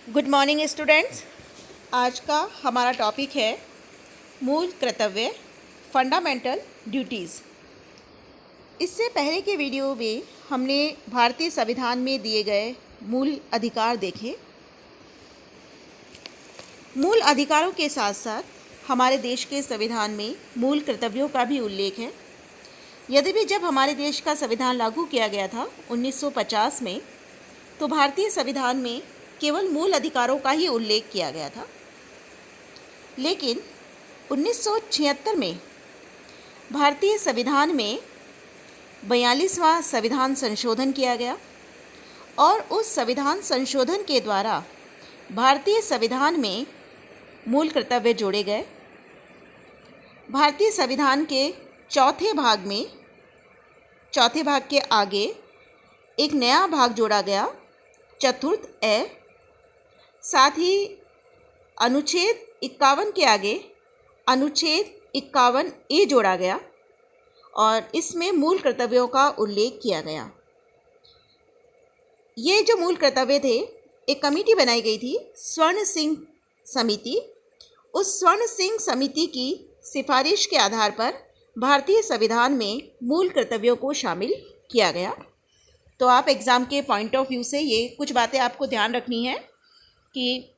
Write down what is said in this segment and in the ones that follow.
Good morning students. आज का हमारा टॉपिक है मूल कर्तव्य, फंडामेंटल ड्यूटीज़। इससे पहले के वीडियो में हमने भारतीय संविधान में दिए गए मूल अधिकार देखे। मूल अधिकारों के साथ साथ हमारे देश के संविधान में मूल कर्तव्यों का भी उल्लेख है। यद्यपि जब हमारे देश का संविधान लागू किया गया था 1950 में, तो भारतीय संविधान में केवल मूल अधिकारों का ही उल्लेख किया गया था। लेकिन 1976 में भारतीय संविधान में 42वां संविधान संशोधन किया गया और उस संविधान संशोधन के द्वारा भारतीय संविधान में मूल कर्तव्य जोड़े गए। भारतीय संविधान के चौथे भाग के आगे एक नया भाग जोड़ा गया, चतुर्थ ए। साथ ही अनुच्छेद 51 के आगे अनुच्छेद 51 ए जोड़ा गया और इसमें मूल कर्तव्यों का उल्लेख किया गया। ये जो मूल कर्तव्य थे, एक कमेटी बनाई गई थी, स्वर्ण सिंह समिति। उस स्वर्ण सिंह समिति की सिफारिश के आधार पर भारतीय संविधान में मूल कर्तव्यों को शामिल किया गया। तो आप एग्ज़ाम के पॉइंट ऑफ व्यू से ये कुछ बातें आपको ध्यान रखनी है कि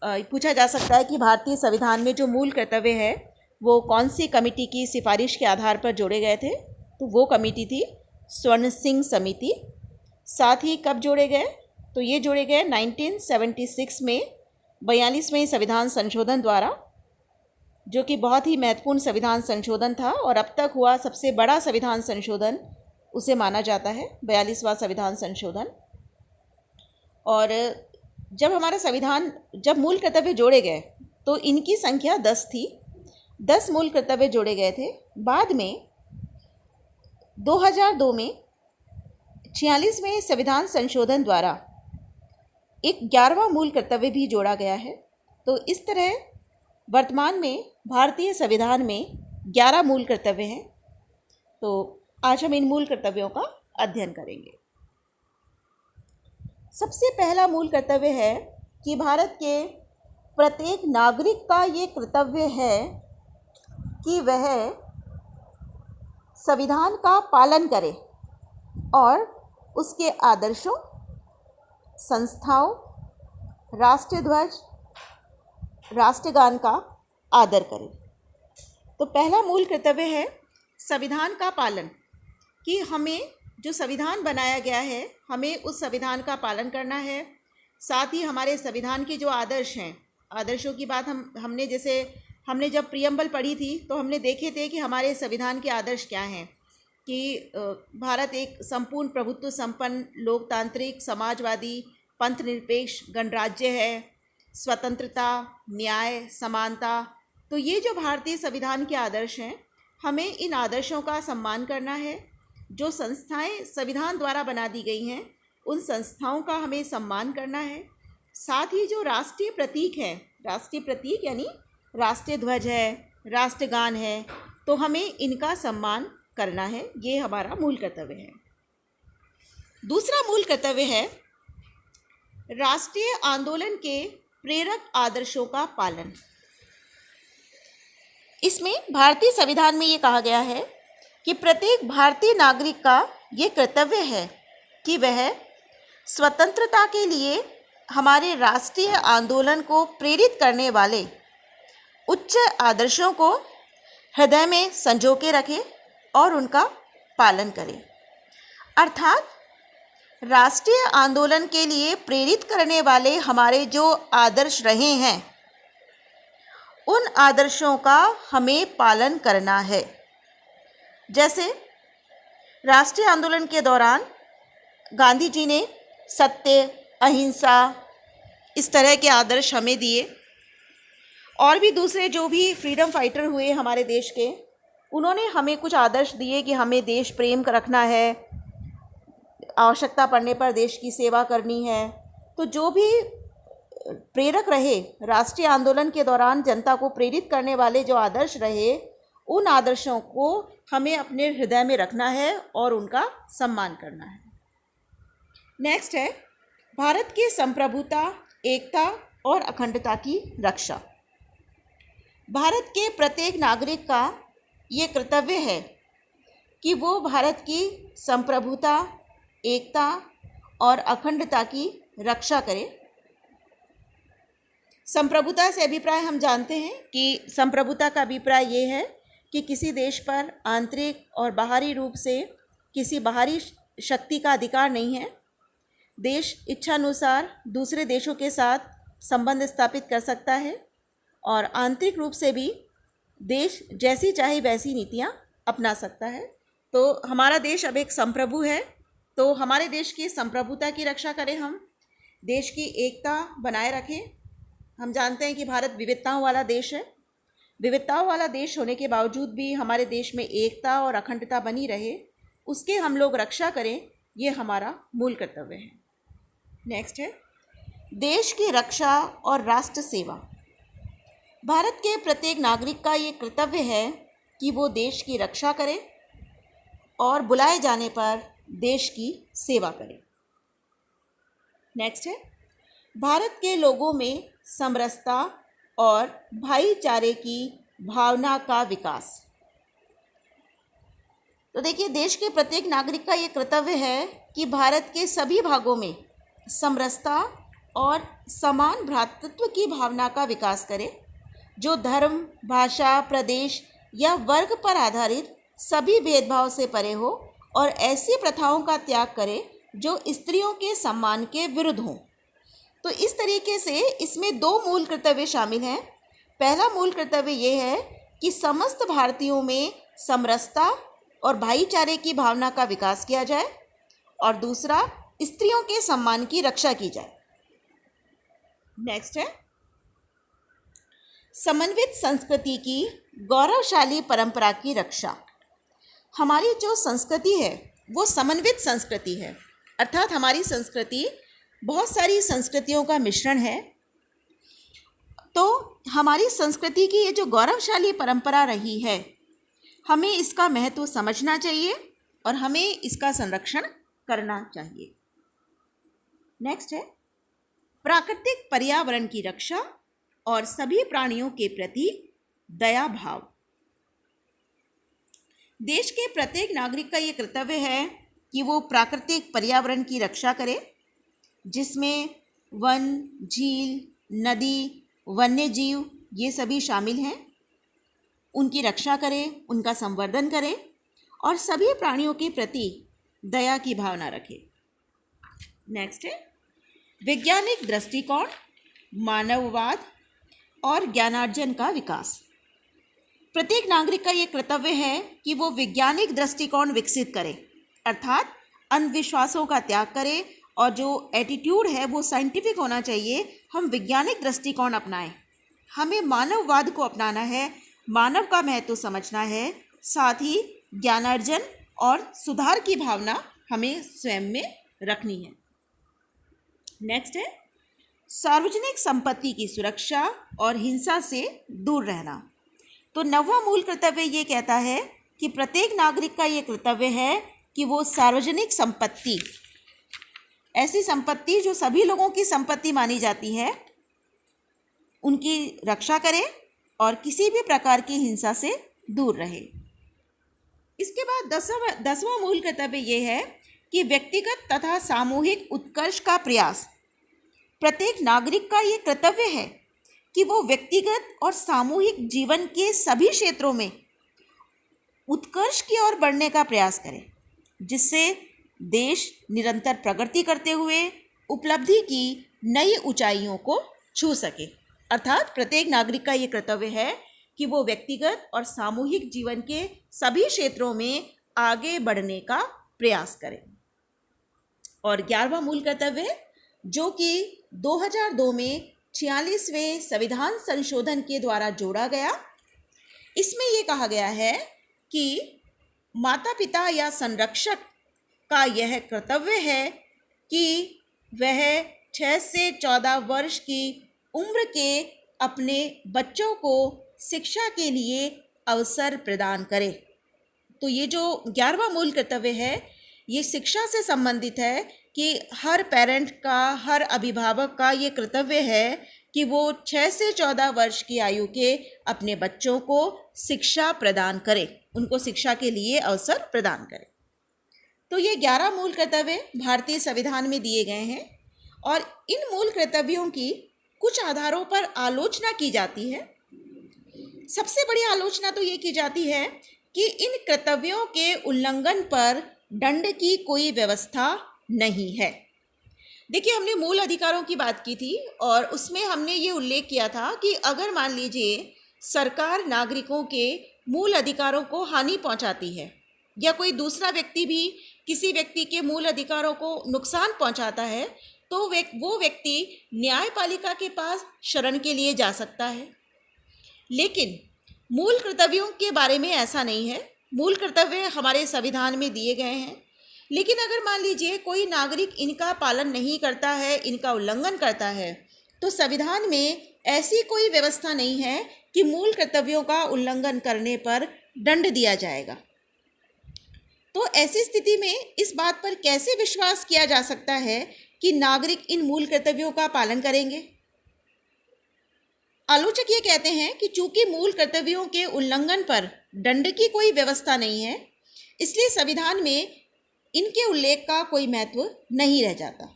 पूछा जा सकता है कि भारतीय संविधान में जो मूल कर्तव्य है वो कौन सी कमेटी की सिफारिश के आधार पर जोड़े गए थे। तो वो कमेटी थी स्वर्ण सिंह समिति। साथ ही कब जोड़े गए, तो ये जोड़े गए 1976 में 42वें संविधान संशोधन द्वारा, जो कि बहुत ही महत्वपूर्ण संविधान संशोधन था और अब तक हुआ सबसे बड़ा संविधान संशोधन उसे माना जाता है, 42वां संविधान संशोधन। और जब मूल कर्तव्य जोड़े गए तो इनकी संख्या 10 थी। 10 मूल कर्तव्य जोड़े गए थे। बाद में 2002 में 46वें संविधान संशोधन द्वारा एक 11वां मूल कर्तव्य भी जोड़ा गया है। तो इस तरह वर्तमान में भारतीय संविधान में 11 मूल कर्तव्य हैं। तो आज हम इन मूल कर्तव्यों का अध्ययन करेंगे। सबसे पहला मूल कर्तव्य है कि भारत के प्रत्येक नागरिक का ये कर्तव्य है कि वह संविधान का पालन करे और उसके आदर्शों, संस्थाओं, राष्ट्रीय ध्वज, राष्ट्रगान का आदर करे। तो पहला मूल कर्तव्य है संविधान का पालन, कि हमें जो संविधान बनाया गया है हमें उस संविधान का पालन करना है। साथ ही हमारे संविधान के जो आदर्श हैं, आदर्शों की बात हमने जब प्रियम्बल पढ़ी थी तो हमने देखे थे कि हमारे संविधान के आदर्श क्या हैं, कि भारत एक संपूर्ण प्रभुत्व संपन्न लोकतांत्रिक समाजवादी पंथनिरपेक्ष गणराज्य है, स्वतंत्रता, न्याय, समानता। तो ये जो भारतीय संविधान के आदर्श हैं, हमें इन आदर्शों का सम्मान करना है। जो संस्थाएं संविधान द्वारा बना दी गई हैं उन संस्थाओं का हमें सम्मान करना है। साथ ही जो राष्ट्रीय प्रतीक हैं, राष्ट्रीय प्रतीक यानी राष्ट्रीय ध्वज है, राष्ट्रगान है, तो हमें इनका सम्मान करना है। ये हमारा मूल कर्तव्य है। दूसरा मूल कर्तव्य है राष्ट्रीय आंदोलन के प्रेरक आदर्शों का पालन। इसमें भारतीय संविधान में ये कहा गया है कि प्रत्येक भारतीय नागरिक का ये कर्तव्य है कि वह स्वतंत्रता के लिए हमारे राष्ट्रीय आंदोलन को प्रेरित करने वाले उच्च आदर्शों को हृदय में संजो के रखे और उनका पालन करे। अर्थात राष्ट्रीय आंदोलन के लिए प्रेरित करने वाले हमारे जो आदर्श रहे हैं उन आदर्शों का हमें पालन करना है। जैसे राष्ट्रीय आंदोलन के दौरान गांधी जी ने सत्य, अहिंसा, इस तरह के आदर्श हमें दिए। और भी दूसरे जो भी फ्रीडम फाइटर हुए हमारे देश के, उन्होंने हमें कुछ आदर्श दिए कि हमें देश प्रेम रखना है, आवश्यकता पड़ने पर देश की सेवा करनी है। तो जो भी प्रेरक रहे, राष्ट्रीय आंदोलन के दौरान जनता को प्रेरित करने वाले जो आदर्श रहे, उन आदर्शों को हमें अपने हृदय में रखना है और उनका सम्मान करना है। नेक्स्ट है भारत की संप्रभुता, एकता और अखंडता की रक्षा। भारत के प्रत्येक नागरिक का ये कर्तव्य है कि वो भारत की संप्रभुता, एकता और अखंडता की रक्षा करे। संप्रभुता से अभिप्राय हम जानते हैं कि संप्रभुता का अभिप्राय ये है कि किसी देश पर आंतरिक और बाहरी रूप से किसी बाहरी शक्ति का अधिकार नहीं है। देश इच्छानुसार दूसरे देशों के साथ संबंध स्थापित कर सकता है और आंतरिक रूप से भी देश जैसी चाहे वैसी नीतियाँ अपना सकता है। तो हमारा देश अब एक संप्रभु है, तो हमारे देश की संप्रभुता की रक्षा करें, हम देश की एकता बनाए रखें। हम जानते हैं कि भारत विविधताओं वाला देश है। विविधताओं वाला देश होने के बावजूद भी हमारे देश में एकता और अखंडता बनी रहे, उसके हम लोग रक्षा करें, ये हमारा मूल कर्तव्य है। नेक्स्ट है देश की रक्षा और राष्ट्र सेवा। भारत के प्रत्येक नागरिक का ये कर्तव्य है कि वो देश की रक्षा करे और बुलाए जाने पर देश की सेवा करे। नेक्स्ट है भारत के लोगों में समरसता और भाईचारे की भावना का विकास। तो देखिए, देश के प्रत्येक नागरिक का ये कर्तव्य है कि भारत के सभी भागों में समरसता और समान भ्रातृत्व की भावना का विकास करे, जो धर्म, भाषा, प्रदेश या वर्ग पर आधारित सभी भेदभाव से परे हो और ऐसी प्रथाओं का त्याग करे जो स्त्रियों के सम्मान के विरुद्ध हों। तो इस तरीके से इसमें दो मूल कर्तव्य शामिल हैं। पहला मूल कर्तव्य ये है कि समस्त भारतीयों में समरसता और भाईचारे की भावना का विकास किया जाए और दूसरा स्त्रियों के सम्मान की रक्षा की जाए। नेक्स्ट है समन्वित संस्कृति की गौरवशाली परंपरा की रक्षा। हमारी जो संस्कृति है वो समन्वित संस्कृति है, अर्थात हमारी संस्कृति बहुत सारी संस्कृतियों का मिश्रण है। तो हमारी संस्कृति की ये जो गौरवशाली परंपरा रही है, हमें इसका महत्व समझना चाहिए और हमें इसका संरक्षण करना चाहिए। नेक्स्ट है प्राकृतिक पर्यावरण की रक्षा और सभी प्राणियों के प्रति दया भाव। देश के प्रत्येक नागरिक का ये कर्तव्य है कि वो प्राकृतिक पर्यावरण की रक्षा करे, जिसमें वन, झील, नदी, वन्य जीव ये सभी शामिल हैं। उनकी रक्षा करें, उनका संवर्धन करें और सभी प्राणियों के प्रति दया की भावना रखें। नेक्स्ट है वैज्ञानिक दृष्टिकोण, मानववाद और ज्ञानार्जन का विकास। प्रत्येक नागरिक का ये कर्तव्य है कि वो वैज्ञानिक दृष्टिकोण विकसित करे, अर्थात अंधविश्वासों का त्याग करे और जो एटीट्यूड है वो साइंटिफिक होना चाहिए। हम वैज्ञानिक दृष्टिकोण अपनाएं, हमें मानववाद को अपनाना है, मानव का महत्व समझना है, साथ ही ज्ञानार्जन और सुधार की भावना हमें स्वयं में रखनी है। नेक्स्ट है सार्वजनिक संपत्ति की सुरक्षा और हिंसा से दूर रहना। तो नौवां मूल कर्तव्य ये कहता है कि प्रत्येक नागरिक का ये कर्तव्य है कि वो सार्वजनिक संपत्ति, ऐसी संपत्ति जो सभी लोगों की संपत्ति मानी जाती है, उनकी रक्षा करे और किसी भी प्रकार की हिंसा से दूर रहे। इसके बाद दसवां मूल कर्तव्य ये है कि व्यक्तिगत तथा सामूहिक उत्कर्ष का प्रयास। प्रत्येक नागरिक का ये कर्तव्य है कि वो व्यक्तिगत और सामूहिक जीवन के सभी क्षेत्रों में उत्कर्ष की ओर बढ़ने का प्रयास करे, जिससे देश निरंतर प्रगति करते हुए उपलब्धि की नई ऊंचाइयों को छू सके। अर्थात प्रत्येक नागरिक का ये कर्तव्य है कि वो व्यक्तिगत और सामूहिक जीवन के सभी क्षेत्रों में आगे बढ़ने का प्रयास करें। और 11वां मूल कर्तव्य, जो कि 2002 में 46वें संविधान संशोधन के द्वारा जोड़ा गया, इसमें ये कहा गया है कि माता पिता या संरक्षक का यह कर्तव्य है कि वह 6 से 14 वर्ष की उम्र के अपने बच्चों को शिक्षा के लिए अवसर प्रदान करे। तो ये जो 11वां मूल कर्तव्य है, ये शिक्षा से संबंधित है कि हर पेरेंट का, हर अभिभावक का ये कर्तव्य है कि वो 6 से 14 वर्ष की आयु के अपने बच्चों को शिक्षा प्रदान करे, उनको शिक्षा के लिए अवसर प्रदान करे। तो ये 11 मूल कर्तव्य भारतीय संविधान में दिए गए हैं और इन मूल कर्तव्यों की कुछ आधारों पर आलोचना की जाती है। सबसे बड़ी आलोचना तो ये की जाती है कि इन कर्तव्यों के उल्लंघन पर दंड की कोई व्यवस्था नहीं है। देखिए, हमने मूल अधिकारों की बात की थी और उसमें हमने ये उल्लेख किया था कि अगर मान लीजिए सरकार नागरिकों के मूल अधिकारों को हानि पहुंचाती है या कोई दूसरा व्यक्ति भी किसी व्यक्ति के मूल अधिकारों को नुकसान पहुंचाता है, तो वो व्यक्ति न्यायपालिका के पास शरण के लिए जा सकता है। लेकिन मूल कर्तव्यों के बारे में ऐसा नहीं है। मूल कर्तव्य हमारे संविधान में दिए गए हैं, लेकिन अगर मान लीजिए कोई नागरिक इनका पालन नहीं करता है, इनका उल्लंघन करता है, तो संविधान में ऐसी कोई व्यवस्था नहीं है कि मूल कर्तव्यों का उल्लंघन करने पर दंड दिया जाएगा। तो ऐसी स्थिति में इस बात पर कैसे विश्वास किया जा सकता है कि नागरिक इन मूल कर्तव्यों का पालन करेंगे? आलोचक ये कहते हैं कि चूंकि मूल कर्तव्यों के उल्लंघन पर दंड की कोई व्यवस्था नहीं है, इसलिए संविधान में इनके उल्लेख का कोई महत्व नहीं रह जाता।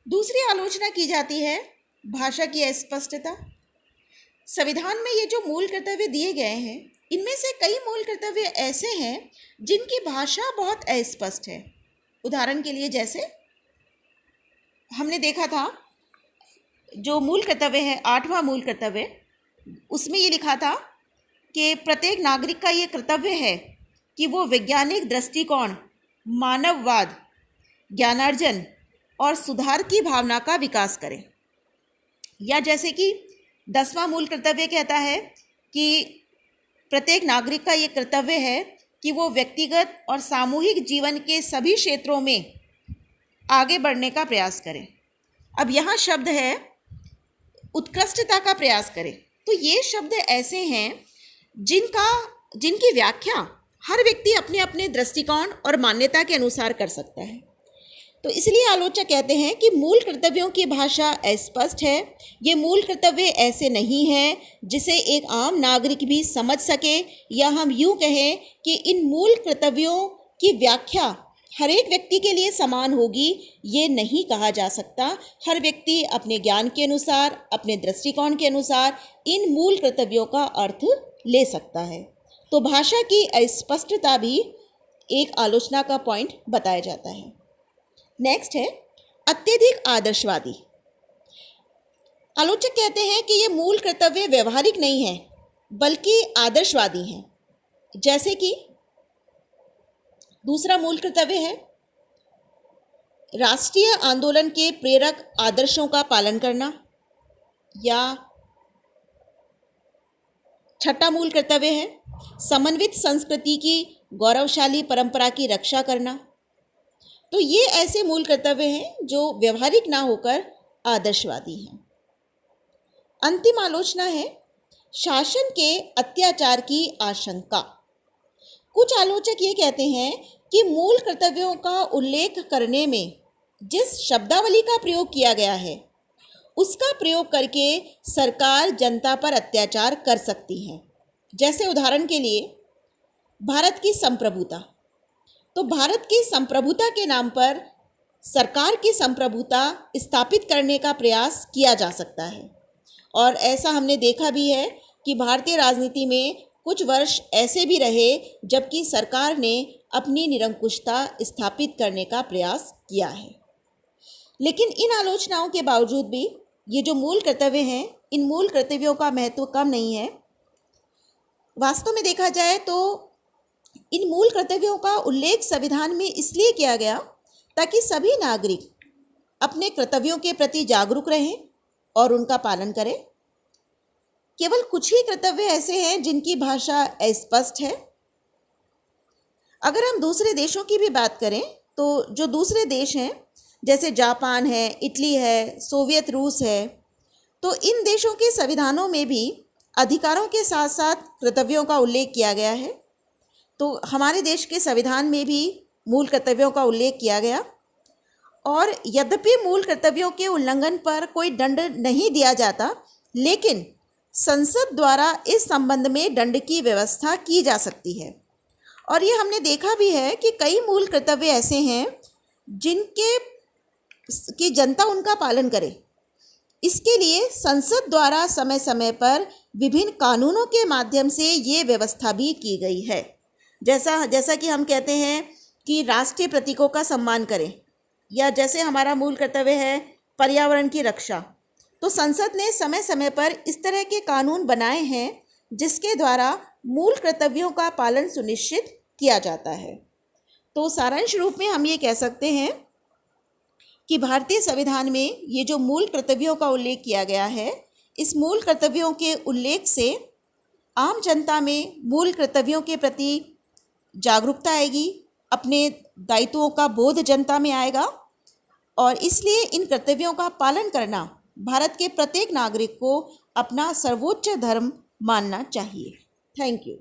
दूसरी आलोचना की जाती है भाषा की अस्पष्टता। संविधान में ये जो मूल कर्तव्य दिए गए हैं, इनमें से कई मूल कर्तव्य ऐसे हैं जिनकी भाषा बहुत अस्पष्ट है। उदाहरण के लिए जैसे हमने देखा था, जो मूल कर्तव्य है 8वां मूल कर्तव्य, उसमें ये लिखा था कि प्रत्येक नागरिक का ये कर्तव्य है कि वो वैज्ञानिक दृष्टिकोण, मानववाद, ज्ञानार्जन और सुधार की भावना का विकास करें। या जैसे कि 10वां मूल कर्तव्य कहता है कि प्रत्येक नागरिक का ये कर्तव्य है कि वो व्यक्तिगत और सामूहिक जीवन के सभी क्षेत्रों में आगे बढ़ने का प्रयास करें। अब यहाँ शब्द है उत्कृष्टता का प्रयास करें। तो ये शब्द ऐसे हैं जिनकी व्याख्या हर व्यक्ति अपने अपने दृष्टिकोण और मान्यता के अनुसार कर सकता है। तो इसलिए आलोचक कहते हैं कि मूल कर्तव्यों की भाषा अस्पष्ट है। ये मूल कर्तव्य ऐसे नहीं हैं जिसे एक आम नागरिक भी समझ सके, या हम यूँ कहें कि इन मूल कर्तव्यों की व्याख्या हर एक व्यक्ति के लिए समान होगी, ये नहीं कहा जा सकता। हर व्यक्ति अपने ज्ञान के अनुसार, अपने दृष्टिकोण के अनुसार इन मूल कर्तव्यों का अर्थ ले सकता है। तो भाषा की अस्पष्टता भी एक आलोचना का पॉइंट बताया जाता है। नेक्स्ट है अत्यधिक आदर्शवादी। आलोचक कहते हैं कि ये मूल कर्तव्य व्यवहारिक नहीं है बल्कि आदर्शवादी हैं। जैसे कि दूसरा मूल कर्तव्य है राष्ट्रीय आंदोलन के प्रेरक आदर्शों का पालन करना, या छठा मूल कर्तव्य है समन्वित संस्कृति की गौरवशाली परंपरा की रक्षा करना। तो ये ऐसे मूल कर्तव्य हैं जो व्यवहारिक ना होकर आदर्शवादी हैं। अंतिम आलोचना है शासन के अत्याचार की आशंका। कुछ आलोचक ये कहते हैं कि मूल कर्तव्यों का उल्लेख करने में जिस शब्दावली का प्रयोग किया गया है, उसका प्रयोग करके सरकार जनता पर अत्याचार कर सकती है। जैसे उदाहरण के लिए भारत की संप्रभुता। तो भारत की संप्रभुता के नाम पर सरकार की संप्रभुता स्थापित करने का प्रयास किया जा सकता है। और ऐसा हमने देखा भी है कि भारतीय राजनीति में कुछ वर्ष ऐसे भी रहे जबकि सरकार ने अपनी निरंकुशता स्थापित करने का प्रयास किया है। लेकिन इन आलोचनाओं के बावजूद भी ये जो मूल कर्तव्य हैं, इन मूल कर्तव्यों का महत्व कम नहीं है। वास्तव में देखा जाए तो इन मूल कर्तव्यों का उल्लेख संविधान में इसलिए किया गया ताकि सभी नागरिक अपने कर्तव्यों के प्रति जागरूक रहें और उनका पालन करें। केवल कुछ ही कर्तव्य ऐसे हैं जिनकी भाषा अस्पष्ट है। अगर हम दूसरे देशों की भी बात करें तो जो दूसरे देश हैं जैसे जापान है, इटली है, सोवियत रूस है, तो इन देशों के संविधानों में भी अधिकारों के साथ साथ कर्तव्यों का उल्लेख किया गया है। तो हमारे देश के संविधान में भी मूल कर्तव्यों का उल्लेख किया गया और यद्यपि मूल कर्तव्यों के उल्लंघन पर कोई दंड नहीं दिया जाता, लेकिन संसद द्वारा इस संबंध में दंड की व्यवस्था की जा सकती है। और ये हमने देखा भी है कि कई मूल कर्तव्य ऐसे हैं जिनके की जनता उनका पालन करे। इसके लिए संसद द्वारा समय समय पर विभिन्न कानूनों के माध्यम से ये व्यवस्था भी की गई है। जैसा कि हम कहते हैं कि राष्ट्रीय प्रतीकों का सम्मान करें, या जैसे हमारा मूल कर्तव्य है पर्यावरण की रक्षा, तो संसद ने समय समय पर इस तरह के कानून बनाए हैं जिसके द्वारा मूल कर्तव्यों का पालन सुनिश्चित किया जाता है। तो सारांश रूप में हम ये कह सकते हैं कि भारतीय संविधान में ये जो मूल कर्तव्यों का उल्लेख किया गया है, इस मूल कर्तव्यों के उल्लेख से आम जनता में मूल कर्तव्यों के प्रति जागरूकता आएगी, अपने दायित्वों का बोध जनता में आएगा, और इसलिए इन कर्तव्यों का पालन करना भारत के प्रत्येक नागरिक को अपना सर्वोच्च धर्म मानना चाहिए। Thank you.